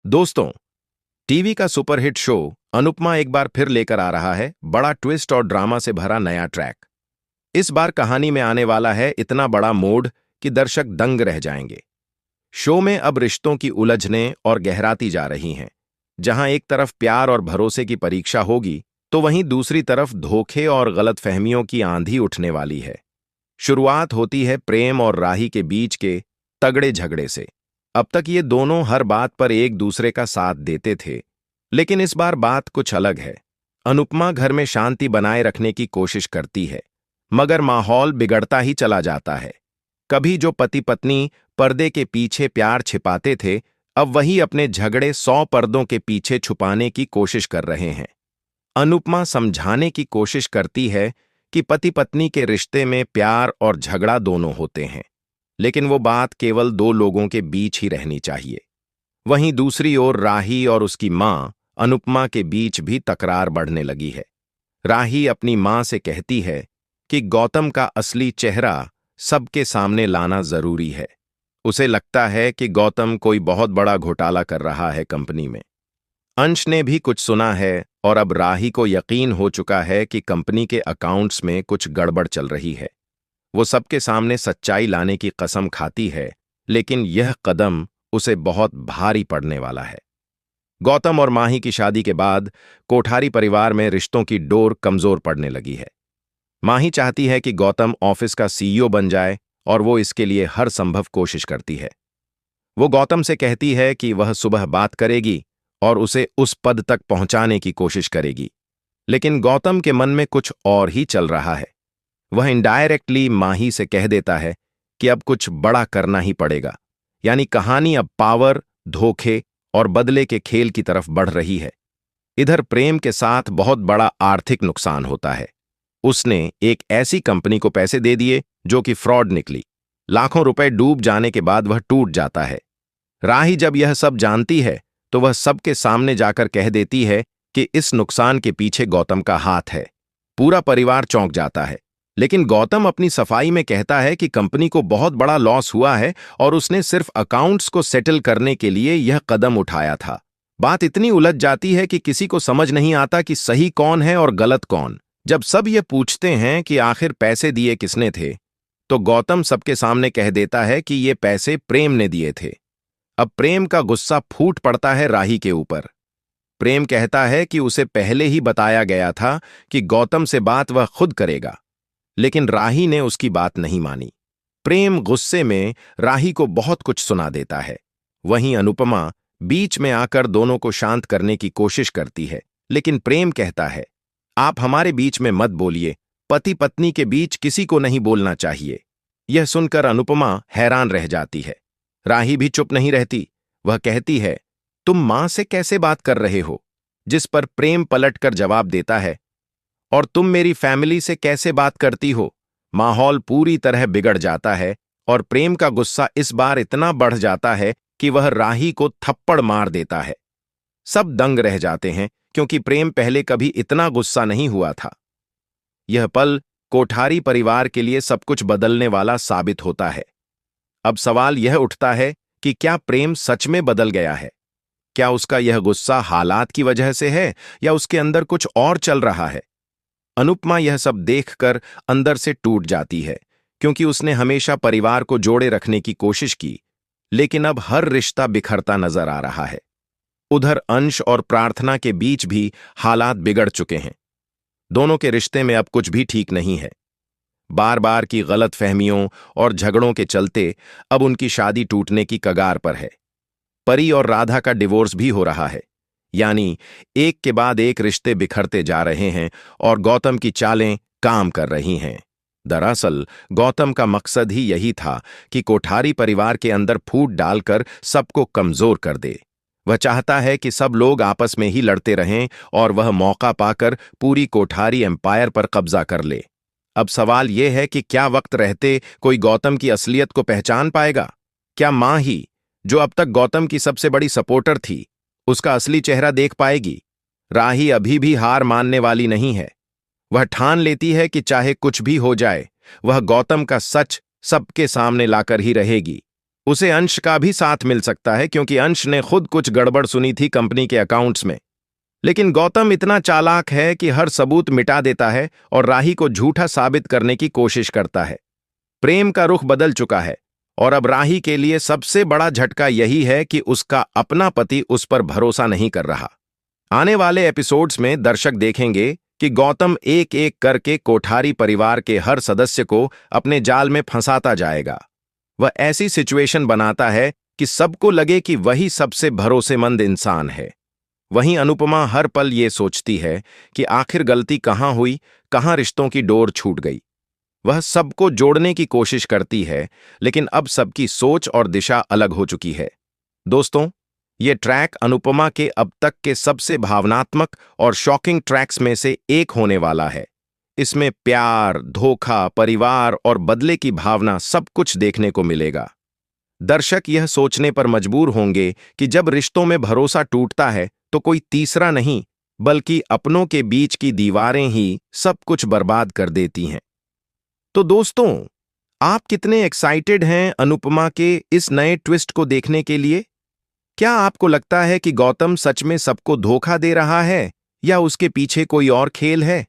दोस्तों, टीवी का superhit show Anupama एक बार फिर लेकर आ रहा है बड़ा ट्विस्ट और ड्रामा से भरा नया ट्रैक। इस बार कहानी में आने वाला है इतना बड़ा मोड़ कि दर्शक दंग रह जाएंगे। शो में अब रिश्तों की उलझनें और गहराती जा रही हैं। जहां एक तरफ प्यार और भरोसे की परीक्षा होगी, तो वहीं दूसरी तरफ धोखे और गलतफहमियों की आंधी उठने वाली है। शुरुआत होती है प्रेम और राही के बीच के तगड़े झगड़े से। अब तक ये दोनों हर बात पर एक दूसरे का साथ देते थे, लेकिन इस बार बात कुछ अलग है। अनुपमा घर में शांति बनाए रखने की कोशिश करती है, मगर माहौल बिगड़ता ही चला जाता है। कभी जो पति पत्नी पर्दे के पीछे प्यार छिपाते थे, अब वही अपने झगड़े 100 पर्दों के पीछे छुपाने की कोशिश कर रहे हैं। अनुपमा समझाने की कोशिश करती है कि पति पत्नी के रिश्ते में प्यार और झगड़ा दोनों होते हैं, लेकिन वो बात केवल दो लोगों के बीच ही रहनी चाहिए। वहीं दूसरी ओर राही और उसकी मां अनुपमा के बीच भी तकरार बढ़ने लगी है। राही अपनी मां से कहती है कि गौतम का असली चेहरा सबके सामने लाना जरूरी है। उसे लगता है कि गौतम कोई बहुत बड़ा घोटाला कर रहा है कंपनी में। अंश ने भी कुछ सुना है और अब राही को यकीन हो चुका है कि कंपनी के अकाउंट्स में कुछ गड़बड़ चल रही है। वो सबके सामने सच्चाई लाने की कसम खाती है, लेकिन यह कदम उसे बहुत भारी पड़ने वाला है। गौतम और माही की शादी के बाद कोठारी परिवार में रिश्तों की डोर कमजोर पड़ने लगी है। माही चाहती है कि गौतम ऑफिस का सीईओ बन जाए और वो इसके लिए हर संभव कोशिश करती है। वो गौतम से कहती है कि वह सुबह बात करेगी और उसे उस पद तक पहुंचाने की कोशिश करेगी, लेकिन गौतम के मन में कुछ और ही चल रहा है। वह इनडायरेक्टली माही से कह देता है कि अब कुछ बड़ा करना ही पड़ेगा, यानी कहानी अब पावर, धोखे और बदले के खेल की तरफ बढ़ रही है। इधर प्रेम के साथ बहुत बड़ा आर्थिक नुकसान होता है। उसने एक ऐसी कंपनी को पैसे दे दिए जो कि फ्रॉड निकली। लाखों रुपए डूब जाने के बाद वह टूट जाता है। राही जब यह सब जानती है, तो वह सबके सामने जाकर कह देती है कि इस नुकसान के पीछे गौतम का हाथ है। पूरा परिवार चौंक जाता है, लेकिन गौतम अपनी सफाई में कहता है कि कंपनी को बहुत बड़ा लॉस हुआ है और उसने सिर्फ अकाउंट्स को सेटल करने के लिए यह कदम उठाया था। बात इतनी उलझ जाती है कि किसी को समझ नहीं आता कि सही कौन है और गलत कौन। जब सब ये पूछते हैं कि आखिर पैसे दिए किसने थे, तो गौतम सबके सामने कह देता है कि ये पैसे प्रेम ने दिए थे। अब प्रेम का गुस्सा फूट पड़ता है राही के ऊपर। प्रेम कहता है कि उसे पहले ही बताया गया था कि गौतम से बात वह खुद करेगा, लेकिन राही ने उसकी बात नहीं मानी। प्रेम गुस्से में राही को बहुत कुछ सुना देता है। वहीं अनुपमा बीच में आकर दोनों को शांत करने की कोशिश करती है, लेकिन प्रेम कहता है, आप हमारे बीच में मत बोलिए, पति पत्नी के बीच किसी को नहीं बोलना चाहिए। यह सुनकर अनुपमा हैरान रह जाती है। राही भी चुप नहीं रहती। वह कहती है, तुम मां से कैसे बात कर रहे हो? जिस पर प्रेम पलटकर जवाब देता है, और तुम मेरी फैमिली से कैसे बात करती हो? माहौल पूरी तरह बिगड़ जाता है और प्रेम का गुस्सा इस बार इतना बढ़ जाता है कि वह राही को थप्पड़ मार देता है। सब दंग रह जाते हैं, क्योंकि प्रेम पहले कभी इतना गुस्सा नहीं हुआ था। यह पल कोठारी परिवार के लिए सब कुछ बदलने वाला साबित होता है। अब सवाल यह उठता है कि क्या प्रेम सच में बदल गया है? क्या उसका यह गुस्सा हालात की वजह से है या उसके अंदर कुछ और चल रहा है? अनुपमा यह सब देखकर अंदर से टूट जाती है, क्योंकि उसने हमेशा परिवार को जोड़े रखने की कोशिश की, लेकिन अब हर रिश्ता बिखरता नजर आ रहा है। उधर अंश और प्रार्थना के बीच भी हालात बिगड़ चुके हैं। दोनों के रिश्ते में अब कुछ भी ठीक नहीं है। बार बार की गलतफहमियों और झगड़ों के चलते अब उनकी शादी टूटने की कगार पर है। परी और राधा का डिवोर्स भी हो रहा है, यानी एक के बाद एक रिश्ते बिखरते जा रहे हैं और गौतम की चालें काम कर रही हैं। दरअसल गौतम का मकसद ही यही था कि कोठारी परिवार के अंदर फूट डालकर सबको कमजोर कर दे। वह चाहता है कि सब लोग आपस में ही लड़ते रहें और वह मौका पाकर पूरी कोठारी एम्पायर पर कब्जा कर ले। अब सवाल यह है कि क्या वक्त रहते कोई गौतम की असलियत को पहचान पाएगा? क्या मां ही, जो अब तक गौतम की सबसे बड़ी सपोर्टर थी, उसका असली चेहरा देख पाएगी? राही अभी भी हार मानने वाली नहीं है। वह ठान लेती है कि चाहे कुछ भी हो जाए, वह गौतम का सच सबके सामने लाकर ही रहेगी। उसे अंश का भी साथ मिल सकता है क्योंकि अंश ने खुद कुछ गड़बड़ सुनी थी कंपनी के अकाउंट्स में। लेकिन गौतम इतना चालाक है कि हर सबूत मिटा देता है और राही को झूठा साबित करने की कोशिश करता है। प्रेम का रुख बदल चुका है और अब राही के लिए सबसे बड़ा झटका यही है कि उसका अपना पति उस पर भरोसा नहीं कर रहा। आने वाले एपिसोड्स में दर्शक देखेंगे कि गौतम एक एक करके कोठारी परिवार के हर सदस्य को अपने जाल में फंसाता जाएगा। वह ऐसी सिचुएशन बनाता है कि सबको लगे कि वही सबसे भरोसेमंद इंसान है। वहीं अनुपमा हर पल ये सोचती है कि आखिर गलती कहाँ हुई, कहाँ रिश्तों की डोर छूट गई। वह सबको जोड़ने की कोशिश करती है, लेकिन अब सबकी सोच और दिशा अलग हो चुकी है। दोस्तों, ये ट्रैक अनुपमा के अब तक के सबसे भावनात्मक और शॉकिंग ट्रैक्स में से एक होने वाला है। इसमें प्यार, धोखा, परिवार और बदले की भावना सब कुछ देखने को मिलेगा। दर्शक यह सोचने पर मजबूर होंगे कि जब रिश्तों में भरोसा टूटता है तो कोई तीसरा नहीं, बल्कि अपनों के बीच की दीवारें ही सब कुछ बर्बाद कर देती हैं। तो दोस्तों, आप कितने एक्साइटेड हैं अनुपमा के इस नए ट्विस्ट को देखने के लिए? क्या आपको लगता है कि गौतम सच में सबको धोखा दे रहा है या उसके पीछे कोई और खेल है?